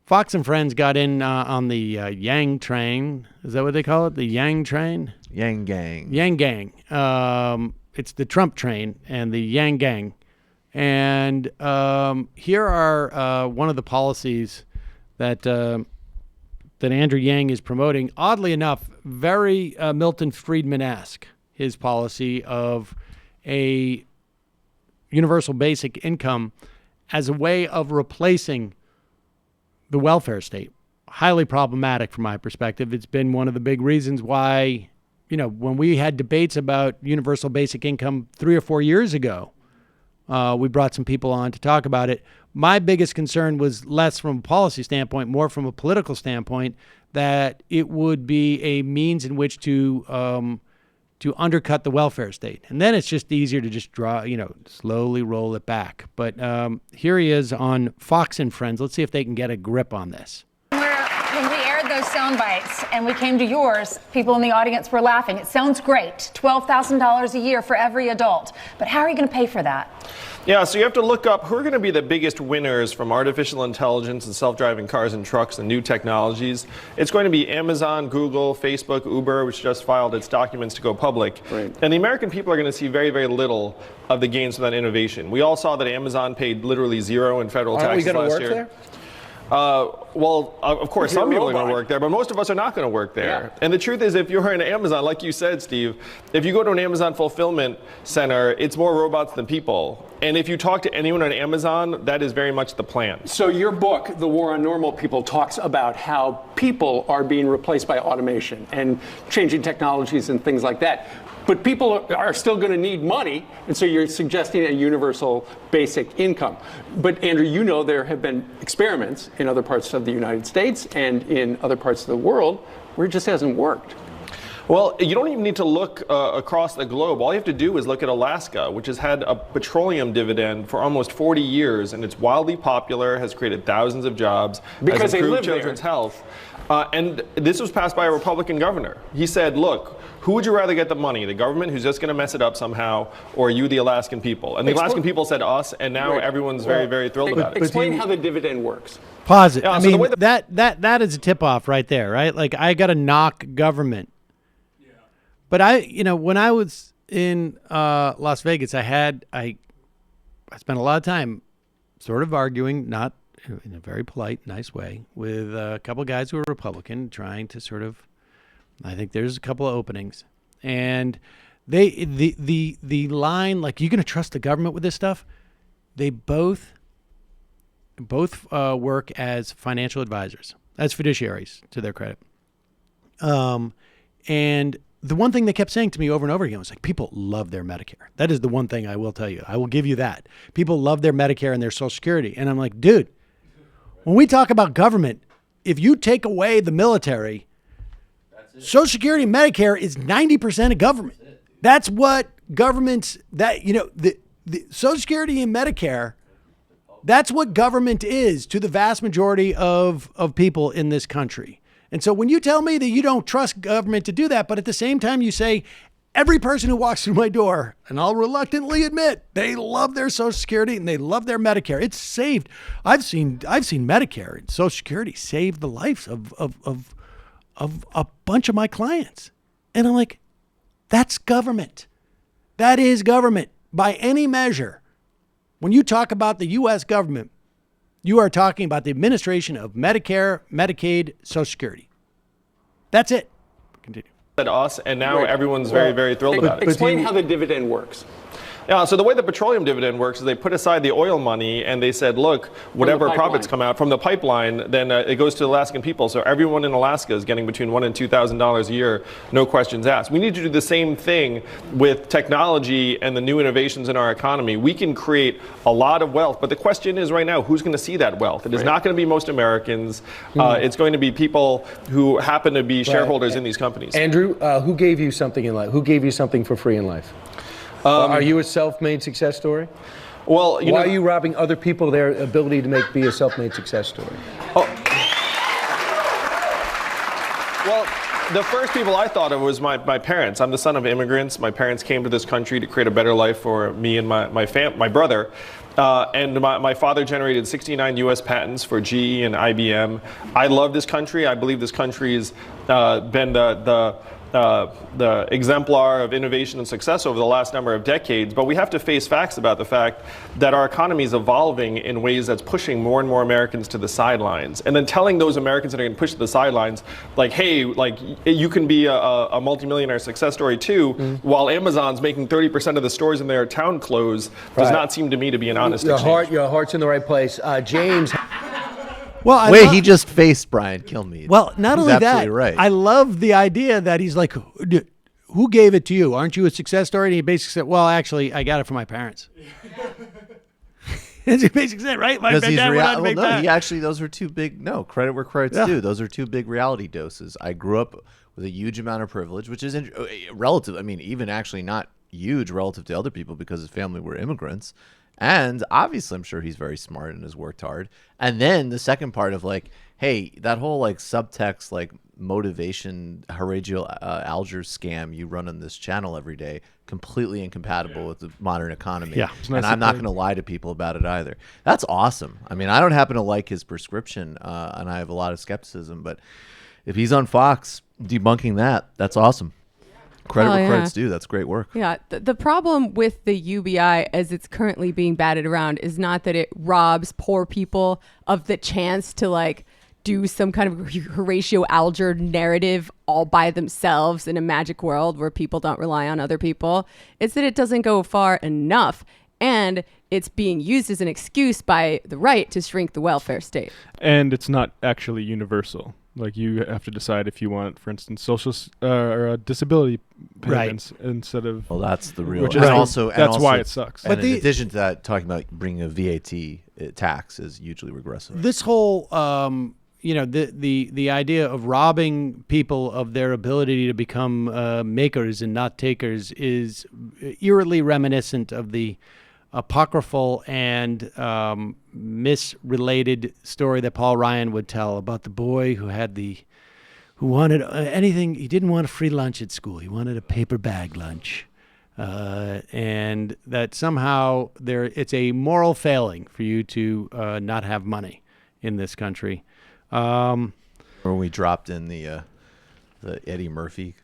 Fox and Friends got in on the Yang train. Is that what they call it? The Yang train? Yang Gang. Yang Gang. It's the Trump train and the Yang Gang. And here are one of the policies that Andrew Yang is promoting. Oddly enough, very Milton Friedman-esque, his policy of a universal basic income as a way of replacing the welfare state. Highly problematic from my perspective. It's been one of the big reasons why, when we had debates about universal basic income 3 or 4 years ago, we brought some people on to talk about it. My biggest concern was less from a policy standpoint, more from a political standpoint, that it would be a means in which to undercut the welfare state. And then it's just easier to just slowly roll it back. But here he is on Fox and Friends. Let's see if they can get a grip on this. When we aired those sound bites and we came to yours, people in the audience were laughing. It sounds great, $12,000 a year for every adult. But how are you going to pay for that? Yeah, so you have to look up who are going to be the biggest winners from artificial intelligence and self-driving cars and trucks and new technologies. It's going to be Amazon, Google, Facebook, Uber, which just filed its documents to go public. Right. And the American people are going to see very, very little of the gains from that innovation. We all saw that Amazon paid literally zero in federal taxes last year. Are we going to work there? Well, of course, some people are going to work there, but most of us are not going to work there. Yeah. And the truth is, if you're in Amazon, like you said, Steve, if you go to an Amazon fulfillment center, it's more robots than people. And if you talk to anyone on Amazon, that is very much the plan. So your book, The War on Normal People, talks about how people are being replaced by automation and changing technologies and things like that. But people are still going to need money, and so you're suggesting a universal basic income. But Andrew, there have been experiments in other parts of the United States and in other parts of the world where it just hasn't worked. Well, you don't even need to look across the globe. All you have to do is look at Alaska, which has had a petroleum dividend for almost 40 years, and it's wildly popular, has created thousands of jobs, because has improved children's health. And this was passed by a Republican governor. He said, look, who would you rather get the money? The government, who's just going to mess it up somehow, or you, the Alaskan people? And the Alaskan people said us, and now everyone's very, very thrilled about it. Explain how the dividend works. Pause it. Yeah, I so mean, the way that is a tip-off right there, right? Like, I got to knock government. Yeah. But when I was in Las Vegas, I spent a lot of time sort of arguing, not in a very polite, nice way, with a couple of guys who were Republican, trying to sort of, I think there's a couple of openings. And the line, like, you going to trust the government with this stuff? They both work as financial advisors, as fiduciaries, to their credit. And the one thing they kept saying to me over and over again was like, people love their Medicare. That is the one thing I will tell you. I will give you that. People love their Medicare and their Social Security. And I'm like, dude, when we talk about government, if you take away the military, Social Security and Medicare is 90% of government. That's what governments, the Social Security and Medicare, that's what government is to the vast majority of people in this country. And so when you tell me that you don't trust government to do that, but at the same time you say, every person who walks through my door, and I'll reluctantly admit, they love their Social Security and they love their Medicare. It's saved. I've seen Medicare and Social Security save the lives of a bunch of my clients. And I'm like, that's government. That is government by any measure. When you talk about the U.S. government, you are talking about the administration of Medicare, Medicaid, Social Security. That's it. Continue. Said us, and now everyone's very, very thrilled about it. Explain how the dividend works. Yeah, so the way the petroleum dividend works is they put aside the oil money and they said, look, whatever profits come out from the pipeline, then it goes to the Alaskan people. So everyone in Alaska is getting between $1,000 and $2,000 a year, no questions asked. We need to do the same thing with technology and the new innovations in our economy. We can create a lot of wealth, but the question is right now, who's going to see that wealth? It is not going to be most Americans. It's going to be people who happen to be shareholders in these companies. Andrew, who gave you something in life? Who gave you something for free in life? Are you a self-made success story? Well, why are you robbing other people their ability to be a self-made success story? Well, the first people I thought of was my parents. I'm the son of immigrants. My parents came to this country to create a better life for me and my brother. And my father generated 69 U.S. patents for GE and IBM. I love this country. I believe this country's been the exemplar of innovation and success over the last number of decades, but we have to face facts about the fact that our economy is evolving in ways that's pushing more and more Americans to the sidelines. And then telling those Americans that are going to push to the sidelines, like, hey, like, you can be a multimillionaire success story too, while Amazon's making 30% of the stores in their town close, does not seem to me to be an honest exchange. Your heart's in the right place. James. Well, he just faced Brian Kilmeade. Well, not He's only that, absolutely right. I love the idea that he's like, who gave it to you? Aren't you a success story? And he basically said, well, actually, I got it from my parents. That's what he basically said, right? My dad went on to make that. He actually, those are two big, credit where credit's due. Those are two big reality doses. I grew up with a huge amount of privilege, which is relative. I mean, even actually not huge relative to other people because his family were immigrants. And obviously, I'm sure he's very smart and has worked hard. And then the second part of like, hey, that whole like subtext, like motivation, Horatio Alger scam you run on this channel every day, completely incompatible with the modern economy. Yeah. And I'm not going to lie to people about it either. That's awesome. I mean, I don't happen to like his prescription, and I have a lot of skepticism. But if he's on Fox debunking that, that's awesome. Credit where credit's due. That's great work. Yeah. The problem with the UBI as it's currently being batted around is not that it robs poor people of the chance to like do some kind of Horatio Alger narrative all by themselves in a magic world where people don't rely on other people. It's that it doesn't go far enough. And it's being used as an excuse by the right to shrink the welfare state. And it's not actually universal. Like you have to decide if you want, for instance, social or disability payments instead of. Well, that's the real. Which is that's why it sucks. And in addition to that, talking about bringing a VAT tax is hugely regressive. This whole, the idea of robbing people of their ability to become makers and not takers is eerily reminiscent of the apocryphal and misrelated story that Paul Ryan would tell about the boy who wanted anything. He didn't want a free lunch at school. He wanted a paper bag lunch. And that somehow it's a moral failing for you to not have money in this country. When we dropped in the Eddie Murphy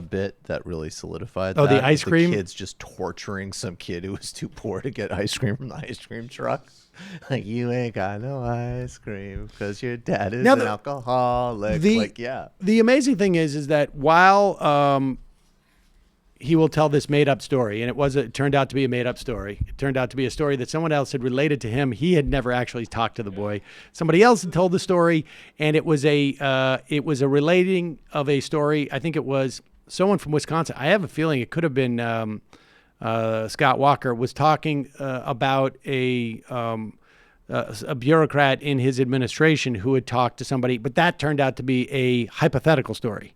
bit that really solidified that. Oh, the ice cream? The kid's just torturing some kid who was too poor to get ice cream from the ice cream truck. Like, you ain't got no ice cream because your dad is an alcoholic. The amazing thing is that while he will tell this made-up story, and it turned out to be a made-up story. It turned out to be a story that someone else had related to him. He had never actually talked to the boy. Somebody else had told the story, and it was a relating of a story. I think it was someone from Wisconsin. I have a feeling it could have been Scott Walker was talking about a bureaucrat in his administration who had talked to somebody, but that turned out to be a hypothetical story.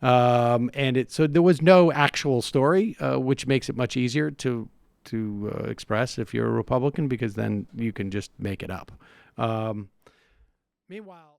So there was no actual story, which makes it much easier to express if you're a Republican, because then you can just make it up. Meanwhile.